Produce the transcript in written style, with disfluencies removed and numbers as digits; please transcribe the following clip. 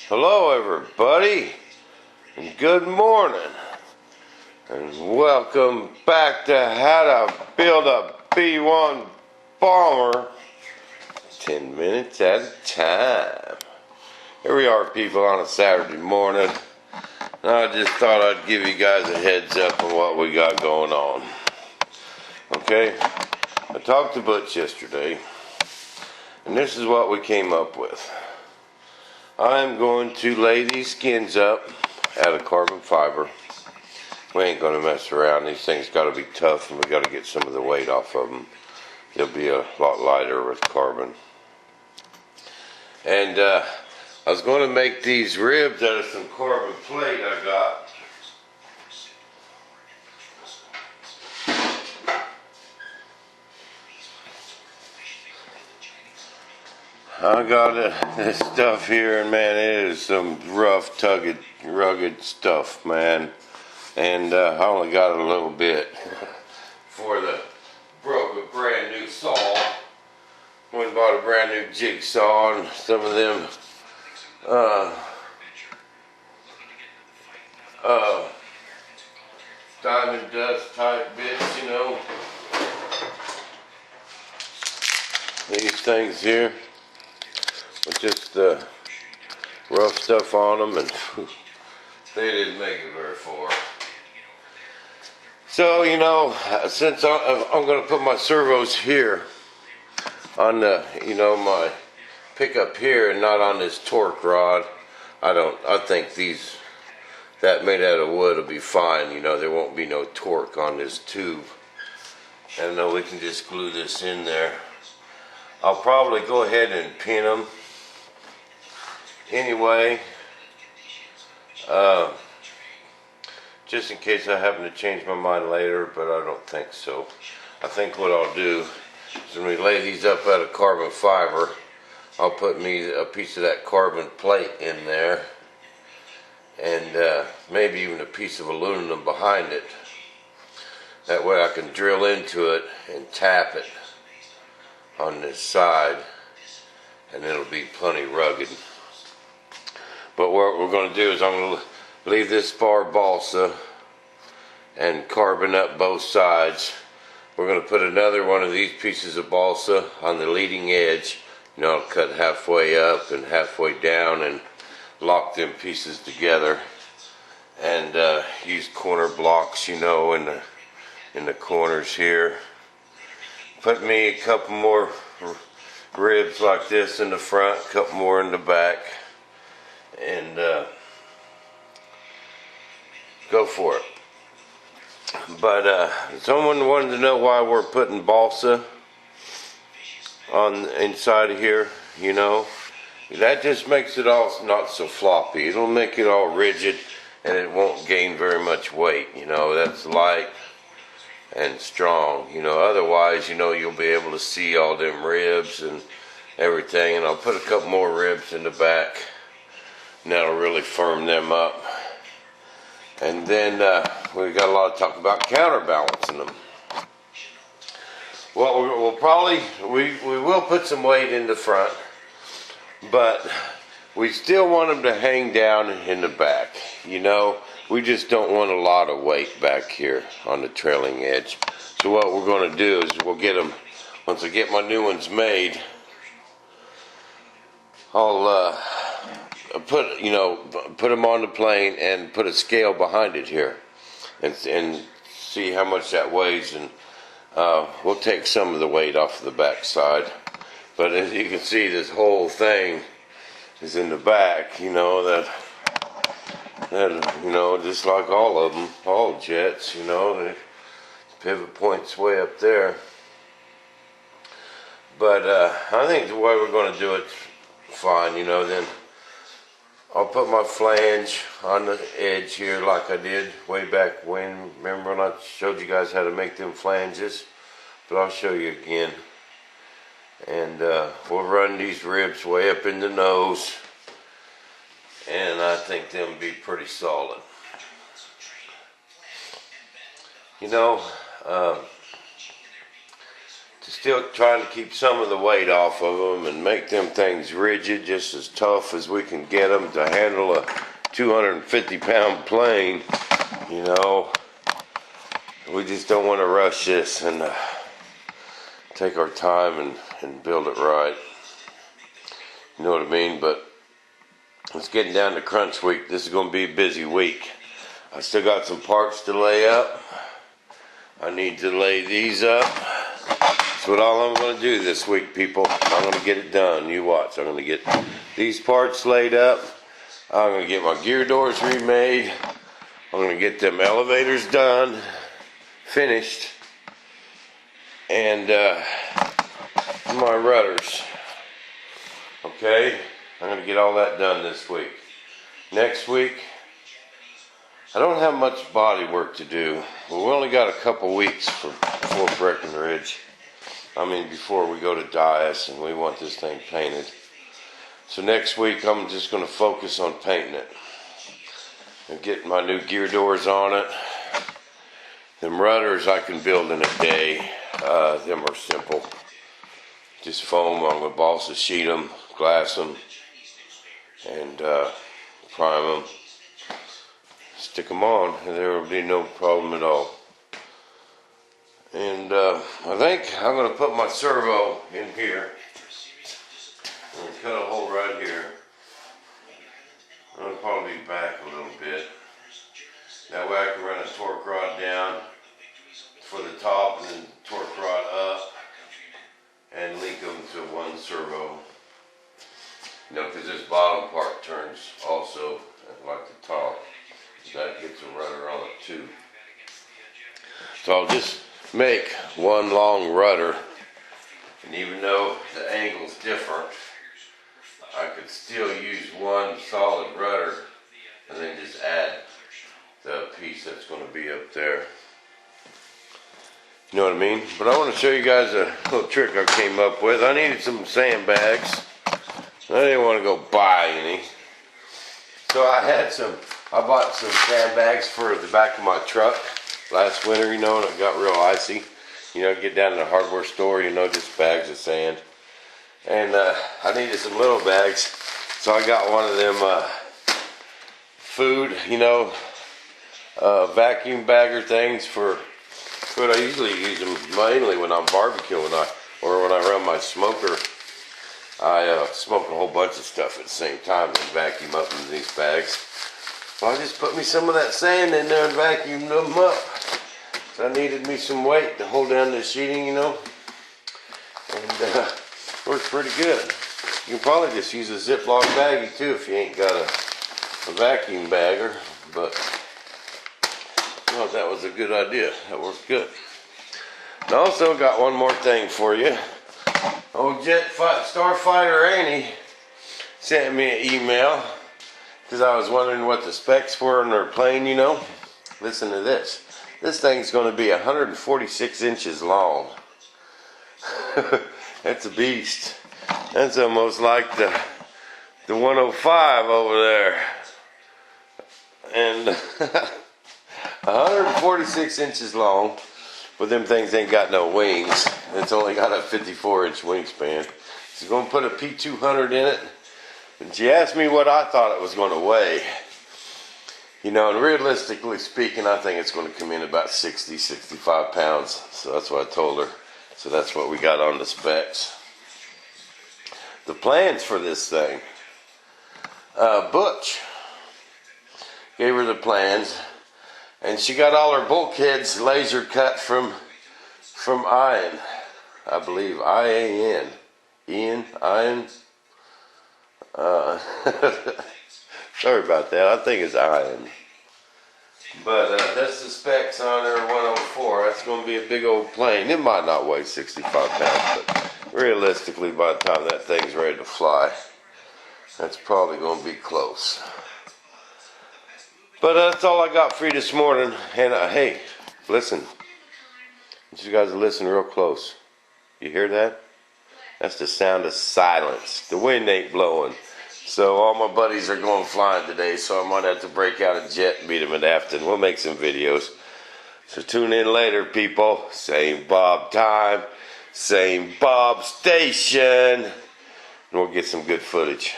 Hello everybody, and good morning, and welcome back to How to Build a B-1 Bomber 10 minutes at a time. Here we are, people, on a Saturday morning, and I just thought I'd give you guys a heads up on what we got going on. Okay, I talked to Butch yesterday, and this is what we came up with. I'm going to lay these skins up out of carbon fiber. We ain't going to mess around. These things got to be tough, and we got to get some of the weight off of them. They'll be a lot lighter with carbon. And I was going to make these ribs out of some carbon plate I got. I got this stuff here, and man, it is some rough, rugged stuff, man. And I only got a little bit for the broke a brand new saw. Went and bought a brand new jigsaw and some of them diamond dust type bits, you know. These things here. With just rough stuff on them, and they didn't make it very far. So, you know, since I'm going to put my servos here on the, my pickup here and not on this torque rod, I think that made out of wood will be fine. You know, there won't be no torque on this tube. And then we can just glue this in there. I'll probably go ahead and pin them anyway, just in case I happen to change my mind later, but I don't think so. I think what I'll do is when we lay these up out of carbon fiber, I'll put me a piece of that carbon plate in there, and maybe even a piece of aluminum behind it. That way I can drill into it and tap it on this side, and it'll be plenty rugged. But what we're going to do is I'm going to leave this spar balsa and carbon up both sides. We're going to put another one of these pieces of balsa on the leading edge. You know, I'll cut halfway up and halfway down and lock them pieces together. And use corner blocks, you know, in the corners here. Put me a couple more ribs like this in the front, a couple more in the back. And go for it. But someone wanted to know why we're putting balsa on inside of here. You know, that just makes it all not so floppy. It'll make it all rigid, and it won't gain very much weight. You know, that's light and strong. You know, otherwise, you know, you'll be able to see all them ribs and everything. And I'll put a couple more ribs in the back. And that'll really firm them up. And then we've got a lot of talk about counterbalancing them. Well, we will put some weight in the front, but we still want them to hang down in the back. You know, we just don't want a lot of weight back here on the trailing edge. So what we're going to do is we'll get them, once I get my new ones made, I'll put them on the plane and put a scale behind it here, and see how much that weighs, and we'll take some of the weight off of the back side. But as you can see, this whole thing is in the back. You know that just like all of them, all jets. You know, the pivot point's way up there. But I think the way we're going to do it's fine. You know, then I'll put my flange on the edge here like I did way back when. Remember when I showed you guys how to make them flanges? But I'll show you again. And we'll run these ribs way up in the nose. And I think they'll be pretty solid. You know, to Still trying to keep some of the weight off of them and make them things rigid, just as tough as we can get them to handle a 250-pound plane. You know, we just don't want to rush this and take our time and build it right. You know what I mean? But it's getting down to crunch week. This is going to be a busy week. I still got some parts to lay up. I need to lay these up. That's what all I'm going to do this week, people. I'm going to get it done. You watch. I'm going to get these parts laid up. I'm going to get my gear doors remade. I'm going to get them elevators done, finished, and my rudders. Okay? I'm going to get all that done this week. Next week, I don't have much body work to do. Well, we only got a couple weeks before Breckenridge. I mean, before we go to Dias and we want this thing painted. So next week, I'm just going to focus on painting it. And get my new gear doors on it. Them rudders I can build in a day. Them are simple. Just foam. I'm going to balsa sheet them, glass them, and prime them. Stick them on, and there will be no problem at all. And I think I'm going to put my servo in here. I'm going to cut a hole right here. I'm going to probably be back a little bit. That way I can run a torque rod down for the top and then torque rod up and link them to one servo. You know, because this bottom part turns also like the top. That gets a rudder on it too. So I'll just make one long rudder, and even though the angle's different, I could still use one solid rudder and then just add the piece that's going to be up there. You know what I mean? But I want to show you guys a little trick I came up with. I needed some sandbags. I didn't want to go buy any. So I bought some sandbags for the back of my truck last winter, you know, and it got real icy. You know, get down to the hardware store, you know, just bags of sand. And I needed some little bags, so I got one of them food, you know, vacuum bagger things for food. I usually use them mainly when I'm barbecuing or when I run my smoker. I smoke a whole bunch of stuff at the same time and vacuum up in these bags. Well, I just put me some of that sand in there and vacuumed them up. So I needed me some weight to hold down the sheeting, you know. And works pretty good. You can probably just use a Ziploc baggie too if you ain't got a vacuum bagger. But I thought that was a good idea. That worked good. And I also got one more thing for you. Old Starfighter Annie sent me an email because I was wondering what the specs were on their plane, you know. Listen to this. This thing's going to be 146 inches long. That's a beast. That's almost like the 105 over there. And 146 inches long. But them things ain't got no wings. It's only got a 54-inch wingspan. She's going to put a P200 in it. And she asked me what I thought it was going to weigh. You know, and realistically speaking, I think it's going to come in about 60, 65 pounds. So that's what I told her. So that's what we got on the specs. The plans for this thing. Butch gave her the plans. And she got all her bulkheads laser cut from Ian. I believe IAN. Ian. Sorry about that. I think it's Ian. But that's the specs on her 104. That's going to be a big old plane. It might not weigh 65 pounds, but realistically, by the time that thing's ready to fly, that's probably going to be close. But that's all I got for you this morning. And hey, listen. I want you guys to listen real close. You hear that? That's the sound of silence. The wind ain't blowing. So all my buddies are going flying today, so I might have to break out a jet and meet them at Afton. We'll make some videos. So tune in later, people. Same Bob time, St. Bob Station. And we'll get some good footage.